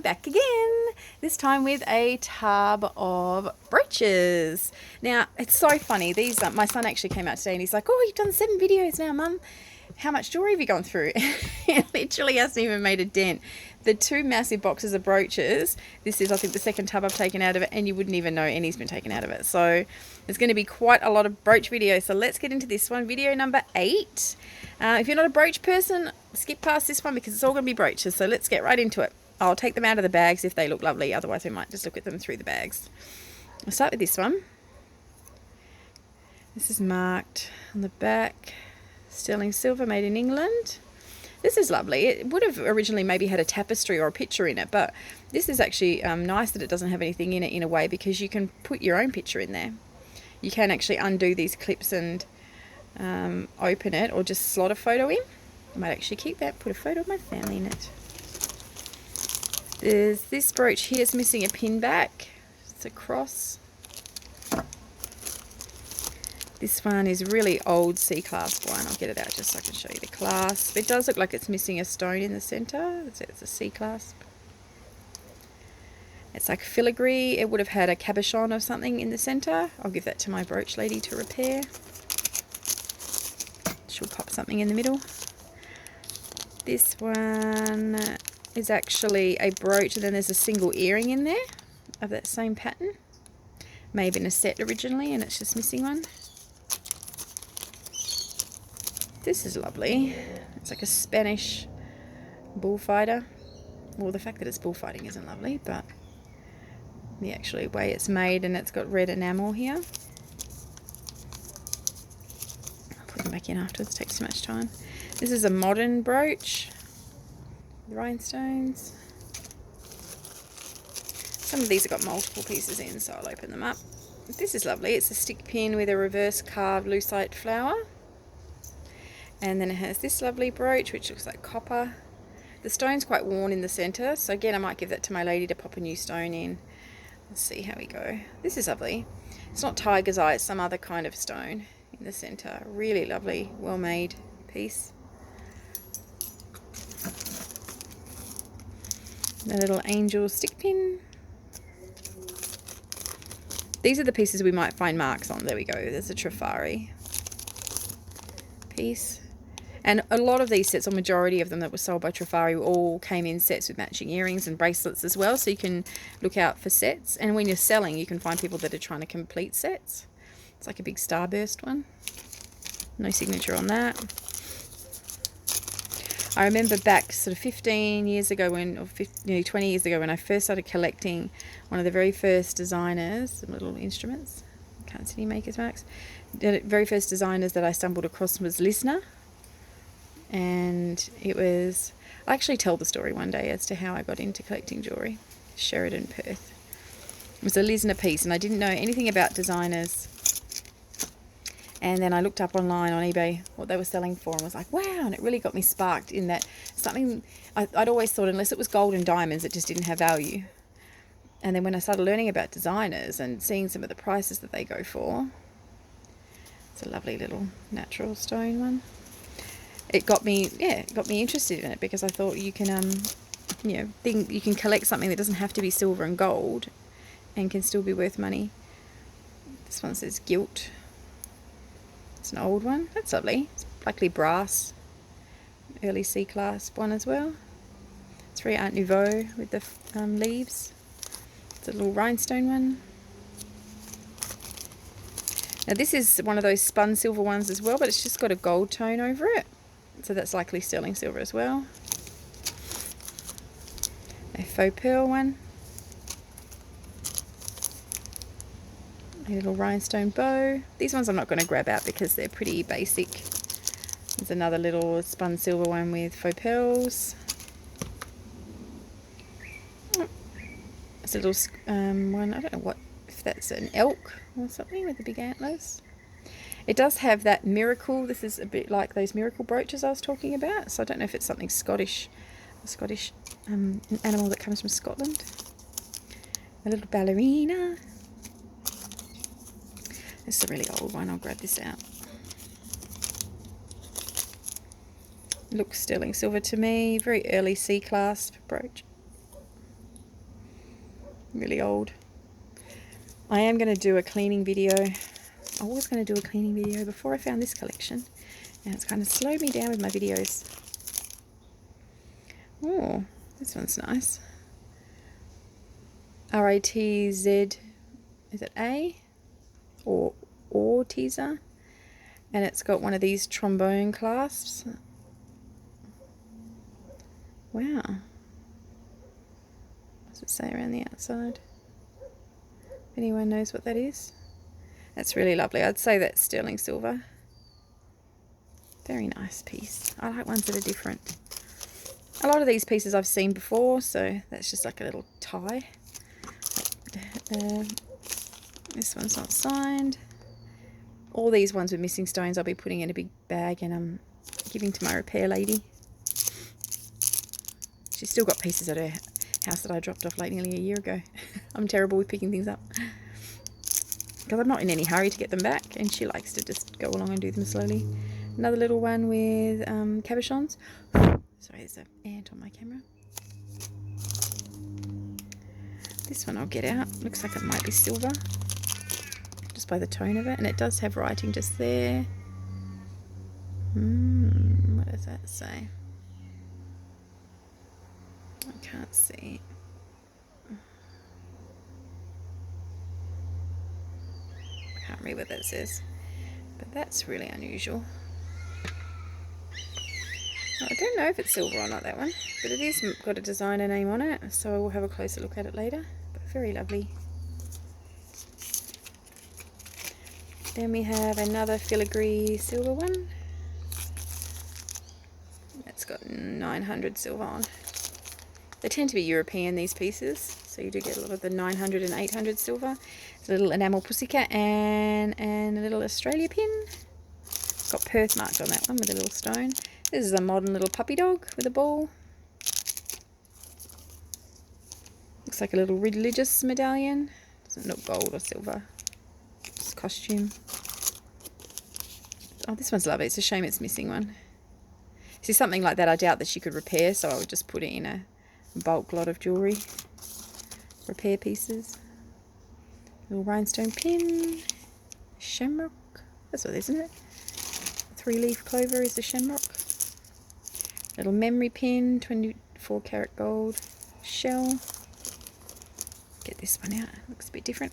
we're back again, this time with a tub of brooches. Now, it's so funny. These, my son actually came out today and he's like, oh, you've done 7 videos now, Mum. How much jewellery have you gone through? He literally hasn't even made a dent. The 2 massive boxes of brooches, this is, I think, the 2nd tub I've taken out of it, and you wouldn't even know any's been taken out of it. So there's going to be quite a lot of brooch videos. So let's get into this one, video number 8. If you're not a brooch person, skip past this one because it's all going to be brooches. So let's get right into it. I'll take them out of the bags if they look lovely. Otherwise, we might just look at them through the bags. I'll start with this one. This is marked on the back. Sterling silver, made in England. This is lovely. It would have originally maybe had a tapestry or a picture in it, but this is actually nice that it doesn't have anything in it in a way, because you can put your own picture in there. You can actually undo these clips and open it, or just slot a photo in. I might actually keep that, put a photo of my family in it. There's this brooch here, it's missing a pin back. It's a cross. This one is really old C-clasp one. I'll get it out just so I can show you the clasp. It does look like it's missing a stone in the centre. It's a C-clasp. It's like filigree. It would have had a cabochon or something in the centre. I'll give that to my brooch lady to repair. She'll pop something in the middle. This one is actually a brooch, and then there's a single earring in there of that same pattern. May have been a set originally and it's just missing one. This is lovely. It's like a Spanish bullfighter. Well, the fact that it's bullfighting isn't lovely, but the actual way it's made, and it's got red enamel here. I'll put them back in afterwards, it takes too much time. This is a modern brooch with rhinestones. Some of these have got multiple pieces in, so I'll open them up. This is lovely. It's a stick pin with a reverse carved lucite flower. And then it has this lovely brooch, which looks like copper. The stone's quite worn in the centre, so again, I might give that to my lady to pop a new stone in. Let's see how we go. This is lovely. It's not tiger's eye, it's some other kind of stone in the centre. Really lovely, well-made piece. The little angel stick pin. These are the pieces we might find marks on. There we go. There's a Trifari piece. And a lot of these sets, or majority of them that were sold by Trifari, all came in sets with matching earrings and bracelets as well. So you can look out for sets. And when you're selling, you can find people that are trying to complete sets. It's like a big starburst one. No signature on that. I remember back sort of 15 years ago, nearly 20 years ago, when I first started collecting, one of the very first designers, some little instruments, can't see any maker's marks, the very first designers that I stumbled across was Lisner. And it was, I'll actually tell the story one day as to how I got into collecting jewellery. Sheridan, Perth. It was a Lisner piece, and I didn't know anything about designers. And then I looked up online on eBay what they were selling for and was like, wow, and it really got me sparked in that something, I'd always thought unless it was gold and diamonds, it just didn't have value. And then when I started learning about designers and seeing some of the prices that they go for, it's a lovely little natural stone one. It got me interested in it, because I thought you can, you can collect something that doesn't have to be silver and gold and can still be worth money. This one says gilt. It's an old one. That's lovely. It's likely brass. Early C-clasp one as well. It's very Art Nouveau with the leaves. It's a little rhinestone one. Now this is one of those spun silver ones as well, but it's just got a gold tone over it. So that's likely sterling silver as well. A faux pearl one. A little rhinestone bow. These ones I'm not going to grab out because they're pretty basic. There's another little spun silver one with faux pearls. It's a little one, I don't know if that's an elk or something with the big antlers. It does have that miracle. This is a bit like those miracle brooches I was talking about. So I don't know if it's something Scottish, an animal that comes from Scotland. A little ballerina. This is a really old one. I'll grab this out. Looks sterling silver to me. Very early C-clasp brooch. really old. I am going to do a cleaning video. I was going to do a cleaning video before I found this collection, and it's kind of slowed me down with my videos. Oh, this one's nice. R-A-T-Z, is it A? Or teaser? And it's got one of these trombone clasps. Wow. What does it say around the outside? If anyone knows what that is. That's really lovely. I'd say that's sterling silver. Very nice piece. I like ones that are different. A lot of these pieces I've seen before, so that's just like a little tie. This one's not signed. All these ones with missing stones I'll be putting in a big bag and giving to my repair lady. She's still got pieces at her house that I dropped off like nearly a year ago. I'm terrible with picking things up because I'm not in any hurry to get them back, and she likes to just go along and do them slowly. Another little one with cabochons. Sorry, there's an ant on my camera. This one I'll get out. Looks like it might be silver, just by the tone of it, and it does have writing just there. What does that say? I can't see. I can't read what that says, but that's really unusual. I don't know if it's silver or not, that one, but it is got a designer name on it, so I will have a closer look at it later. But very lovely. Then we have another filigree silver one. That's got 900 silver on. They tend to be European, these pieces, so you do get a lot of the 900 and 800 silver. It's a little enamel pussycat and a little Australia pin. It's got Perth marked on that one with a little stone. This is a modern little puppy dog with a ball. Looks like a little religious medallion. Doesn't look gold or silver. Just costume. Oh, this one's lovely. It's a shame it's missing one. See, something like that I doubt that she could repair, so I would just put it in a bulk lot of jewellery. Repair pieces. Little rhinestone pin. Shamrock. That's what, isn't it? 3-leaf clover is the shamrock. Little memory pin, 24 karat gold shell. Get this one out, looks a bit different.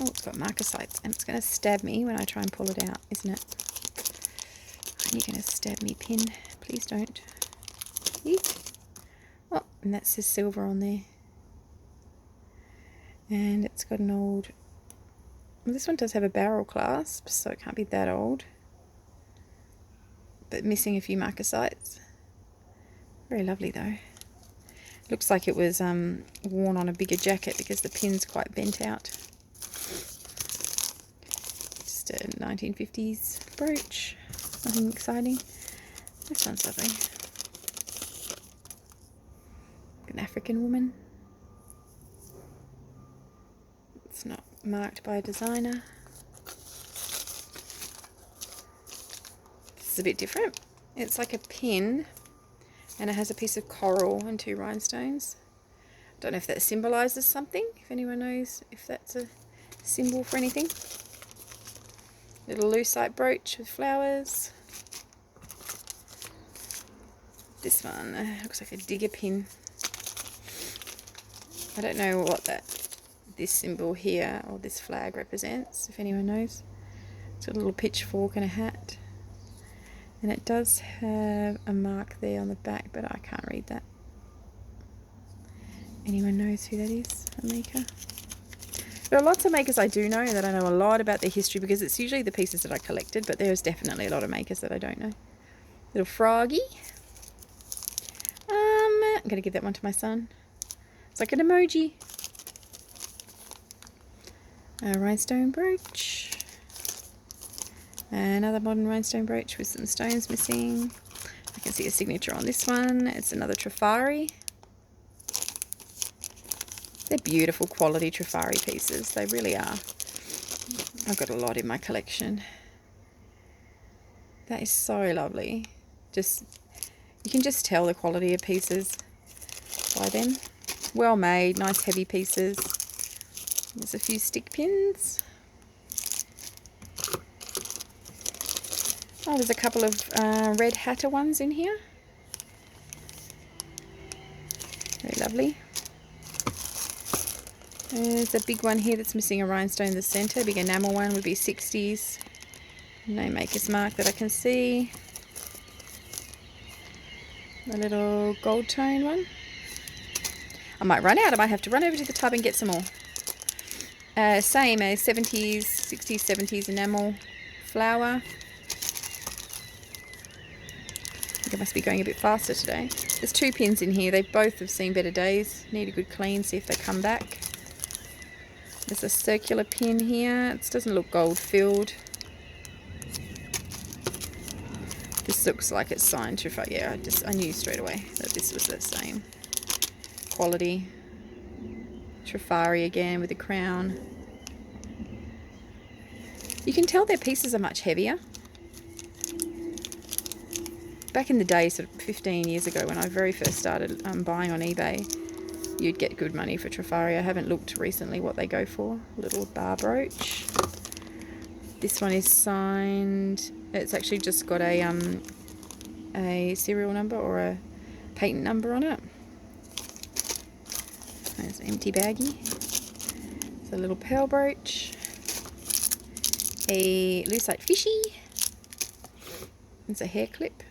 Oh, it's got marcasites, and it's going to stab me when I try and pull it out, isn't it? You're going to stab me, pin. Please don't. Eek. Oh, and that says silver on there. And it's got an old... Well, this one does have a barrel clasp, so it can't be that old. But missing a few marcasites. Very lovely though. Looks like it was worn on a bigger jacket because the pin's quite bent out. Just a 1950s brooch. Nothing exciting. This one's lovely. An African woman. It's not marked by a designer. This is a bit different. It's like a pin, and it has a piece of coral and 2 rhinestones. Don't know if that symbolises something, if anyone knows if that's a symbol for anything. Little lucite brooch with flowers. This one looks like a digger pin. I don't know what this symbol here or this flag represents, if anyone knows. It's got a little pitchfork and a hat. And it does have a mark there on the back, but I can't read that. Anyone knows who that is? A maker? There are lots of makers I do know that I know a lot about their history, because it's usually the pieces that I collected, but there's definitely a lot of makers that I don't know. Little froggy. I'm going to give that one to my son. It's like an emoji. A rhinestone brooch. Another modern rhinestone brooch with some stones missing. I can see a signature on this one. It's another Trifari. They're beautiful quality Trifari pieces. They really are. I've got a lot in my collection. That is so lovely. You can just tell the quality of pieces. by them. Well made, nice heavy pieces. There's a few stick pins. Oh, there's a couple of red hatter ones in here. Very lovely. There's a big one here that's missing a rhinestone in the centre. Big enamel one would be 60s. No maker's mark that I can see. A little gold tone one. I might run out. I might have to run over to the tub and get some more. Same as 70s, 60s, 70s enamel flower. I think I must be going a bit faster today. There's 2 pins in here. They both have seen better days. Need a good clean, see if they come back. There's a circular pin here. It doesn't look gold filled. This looks like it's signed to, yeah, I knew straight away that this was the same quality. Trifari again with the crown. You can tell their pieces are much heavier. Back in the day, sort of 15 years ago, when I very first started buying on eBay, you'd get good money for Trifari. I haven't looked recently what they go for. Little bar brooch. This one is signed. It's actually just got a serial number or a patent number on it. There's an empty baggie. It's a little pearl brooch. A lucite fishy. It's a hair clip.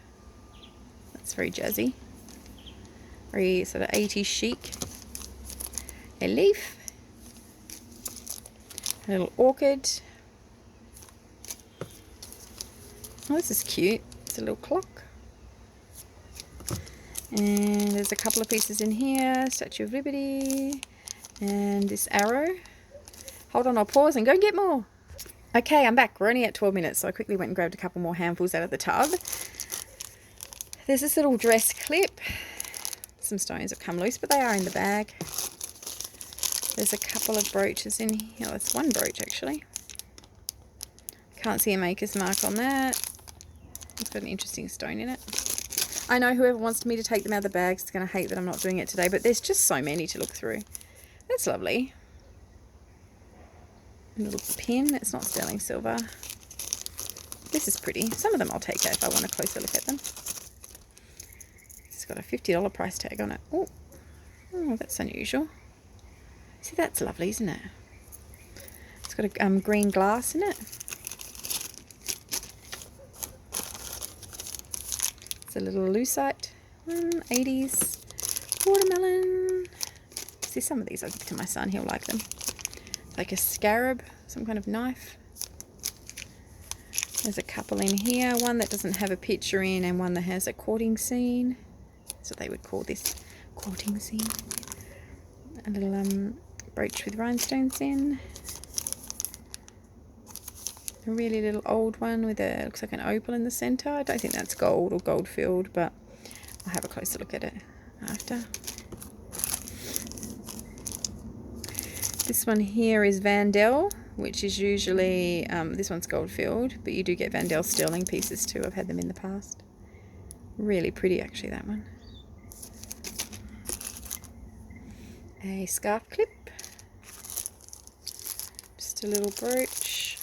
That's very jazzy. Very sort of 80s chic. A leaf. A little orchid. Oh, this is cute. It's a little clock. And there's a couple of pieces in here. Statue of Liberty. And this arrow. Hold on, I'll pause and go and get more. Okay, I'm back. We're only at 12 minutes, so I quickly went and grabbed a couple more handfuls out of the tub. There's this little dress clip. Some stones have come loose, but they are in the bag. There's a couple of brooches in here. Oh, that's one brooch, actually. Can't see a maker's mark on that. It's got an interesting stone in it. I know whoever wants me to take them out of the bags is going to hate that I'm not doing it today, but there's just so many to look through. That's lovely. A little pin. It's not sterling silver. This is pretty. Some of them I'll take out if I want a closer look at them. It's got a $50 price tag on it. Oh, that's unusual. See, that's lovely, isn't it? It's got a green glass in it. It's a little lucite, 80s watermelon. See, some of these I'll give to my son, he'll like them. Like a scarab, some kind of knife. There's a couple in here, one that doesn't have a picture in and one that has a courting scene. That's what they would call this, courting scene. A little brooch with rhinestones in. A really little old one with a, looks like an opal in the centre. I don't think that's gold or gold filled, but I'll have a closer look at it after. This one here is Vandel, which is usually, this one's gold filled, but you do get Vandel sterling pieces too. I've had them in the past. Really pretty actually, that one. A scarf clip. Just a little brooch.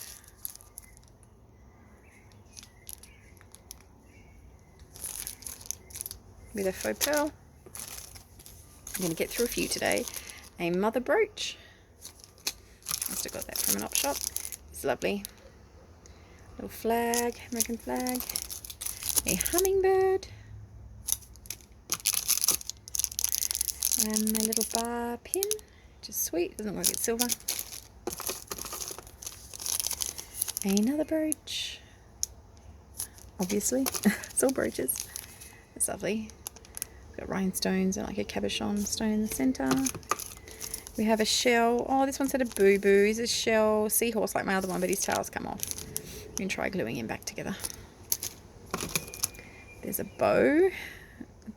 With a faux pearl. I'm going to get through a few today. A mother brooch. Must have got that from an op shop. It's lovely. Little flag, American flag. A hummingbird. And a little bar pin, which is sweet. Doesn't look like it's silver. Another brooch. Obviously, it's all brooches. It's lovely. Got rhinestones and like a cabochon stone in the centre. We have a shell. Oh, this one's had a boo-boo. He's a shell seahorse like my other one, but his tail's come off. We can try gluing him back together. There's a bow.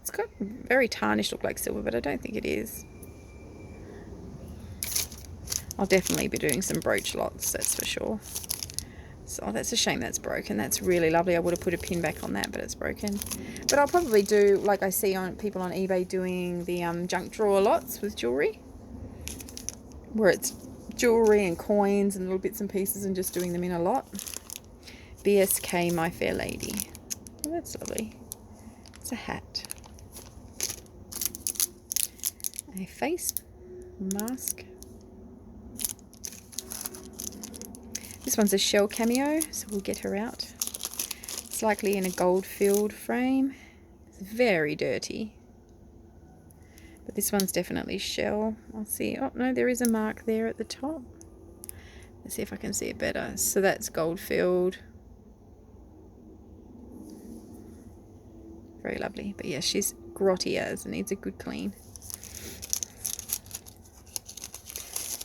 It's got very tarnished, look like silver, but I don't think it is. I'll definitely be doing some brooch lots, that's for sure. So that's a shame that's broken. That's really lovely. I would have put a pin back on that, but it's broken. But I'll probably do, like I see on people on eBay doing the junk drawer lots with jewellery, where it's jewellery and coins and little bits and pieces and just doing them in a lot. BSK, My Fair Lady. Oh, that's lovely. It's a hat. A face mask. This one's a shell cameo, so we'll get her out. It's likely in a gold filled frame. It's very dirty. But this one's definitely shell. I'll see. Oh, no, there is a mark there at the top. Let's see if I can see it better. So that's gold filled. Very lovely. But yeah, she's grotty as and needs a good clean.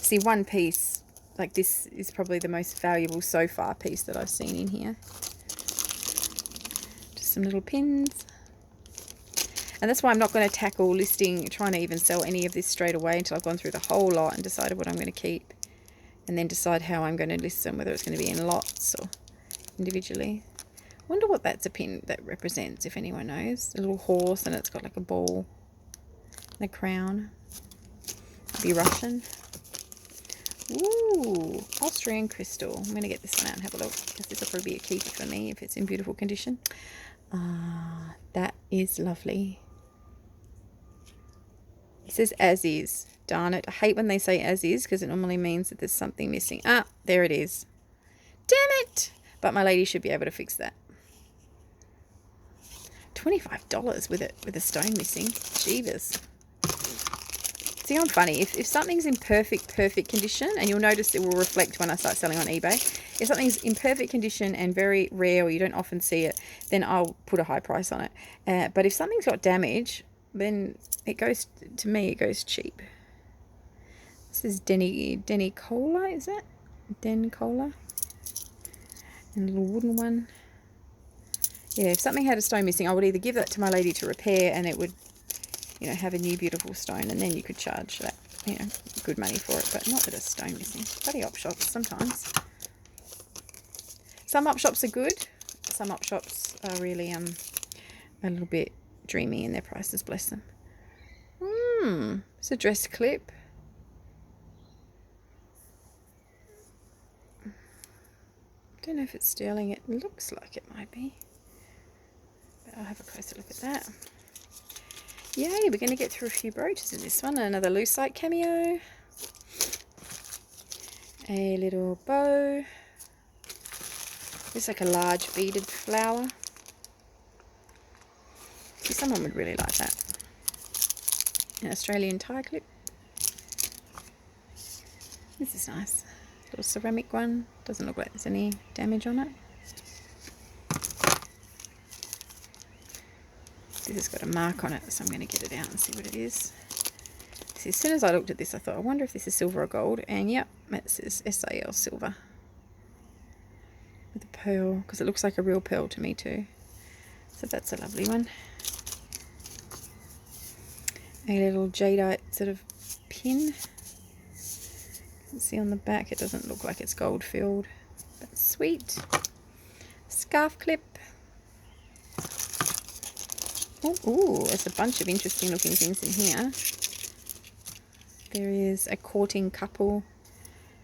See, one piece like this is probably the most valuable so far piece that I've seen in here. Just some little pins. And that's why I'm not going to tackle trying to even sell any of this straight away until I've gone through the whole lot and decided what I'm going to keep. And then decide how I'm going to list them, whether it's going to be in lots or individually. Wonder what that's a pin that represents, if anyone knows. A little horse, and it's got like a ball and a crown. Might be Russian. Ooh, Austrian crystal. I'm going to get this one out and have a look, because this will probably be a keeper for me if it's in beautiful condition. That is lovely. It says as is. Darn it. I hate when they say as is, because it normally means that there's something missing. Ah, there it is. Damn it! But my lady should be able to fix that. $25 with a stone missing. Jeebus. See, I'm funny. If something's in perfect condition, and you'll notice it will reflect when I start selling on eBay. If something's in perfect condition and very rare, or you don't often see it, then I'll put a high price on it. But if something's got damage, then it goes, to me, it goes cheap. This is Denny Cola, is it? Den Cola. And a little wooden one. Yeah, if something had a stone missing, I would either give that to my lady to repair, and it would, you know, have a new beautiful stone, and then you could charge that, you know, good money for it, but not with a stone missing. Bloody op shops sometimes. Some op shops are good. Some op shops are really a little bit dreamy in their prices, bless them. It's a dress clip. Don't know if it's sterling. It looks like it might be. But I'll have a closer look at that. Yay, we're going to get through a few brooches in this one. Another lucite cameo. A little bow. Looks like a large beaded flower. See, someone would really like that. An Australian tie clip. This is nice. Little ceramic one. Doesn't look like there's any damage on it. This has got a mark on it, so I'm going to get it out and see what it is. See, as soon as I looked at this, I thought, I wonder if this is silver or gold. And yep, it says SAL silver. With a pearl, because it looks like a real pearl to me too. So that's a lovely one. A little jadeite sort of pin. You can see on the back, it doesn't look like it's gold filled, but sweet. Scarf clip. Ooh, there's a bunch of interesting looking things in here. There is a courting couple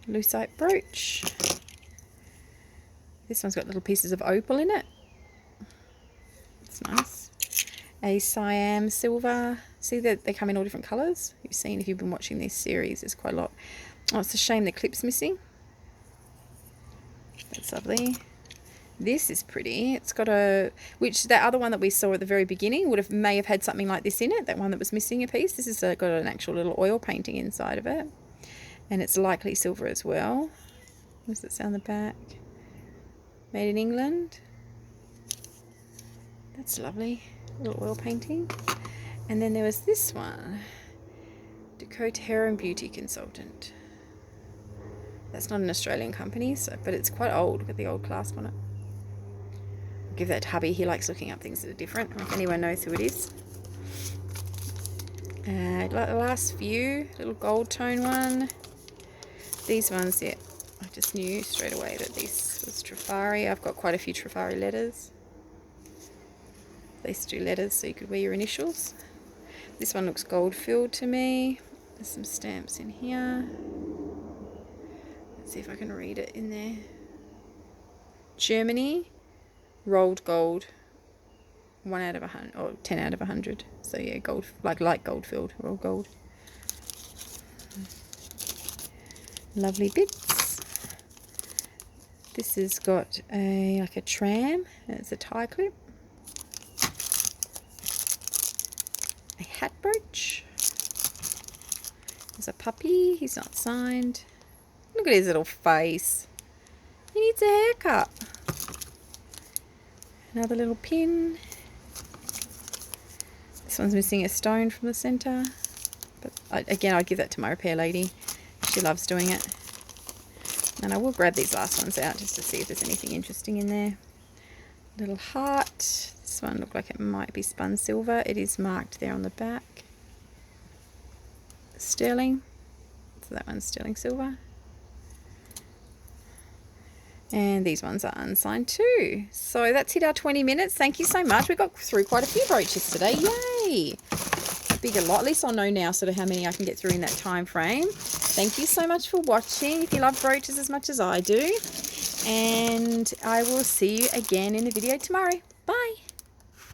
lucite brooch. This one's got little pieces of opal in it. It's nice. A Siam silver. See that they come in all different colours? You've seen, if you've been watching this series, there's quite a lot. Oh, it's a shame the clip's missing. That's lovely. This is pretty. It's got a, which that other one that we saw at the very beginning may have had something like this in it. That one that was missing a piece. This has got an actual little oil painting inside of it, and it's likely silver as well. What does it say on the back? Made in England. That's lovely. Little oil painting. And then there was this one. Dakota Hair and Beauty Consultant. That's not an Australian company, so, but it's quite old with the old clasp on it. I'll give that to hubby. He likes looking up things that are different. If anyone knows who it is. The last few, little gold tone one. These ones, yeah, I just knew straight away that these is Trifari. I've got quite a few Trifari letters. They used to do letters so you could wear your initials. This one looks gold filled to me. There's some stamps in here. Let's see if I can read it in there. Germany, rolled gold, 1 out of 100, or 10 out of 100. So yeah, gold, like light gold filled, rolled gold. Lovely bits. This has got like a tram. It's a tie clip. A hat brooch. There's a puppy. He's not signed. Look at his little face. He needs a haircut. Another little pin. This one's missing a stone from the centre. But again, I'd give that to my repair lady. She loves doing it. And I will grab these last ones out just to see if there's anything interesting in there. Little heart. This one looked like it might be spun silver. It is marked there on the back. Sterling. So that one's sterling silver. And these ones are unsigned too. So that's hit our 20 minutes. Thank you so much. We got through quite a few brooches today. Yay! Bigger lot. At least I'll know now sort of how many I can get through in that time frame. Thank you so much for watching. If you love brooches as much as I do. And I will see you again in the video tomorrow. Bye!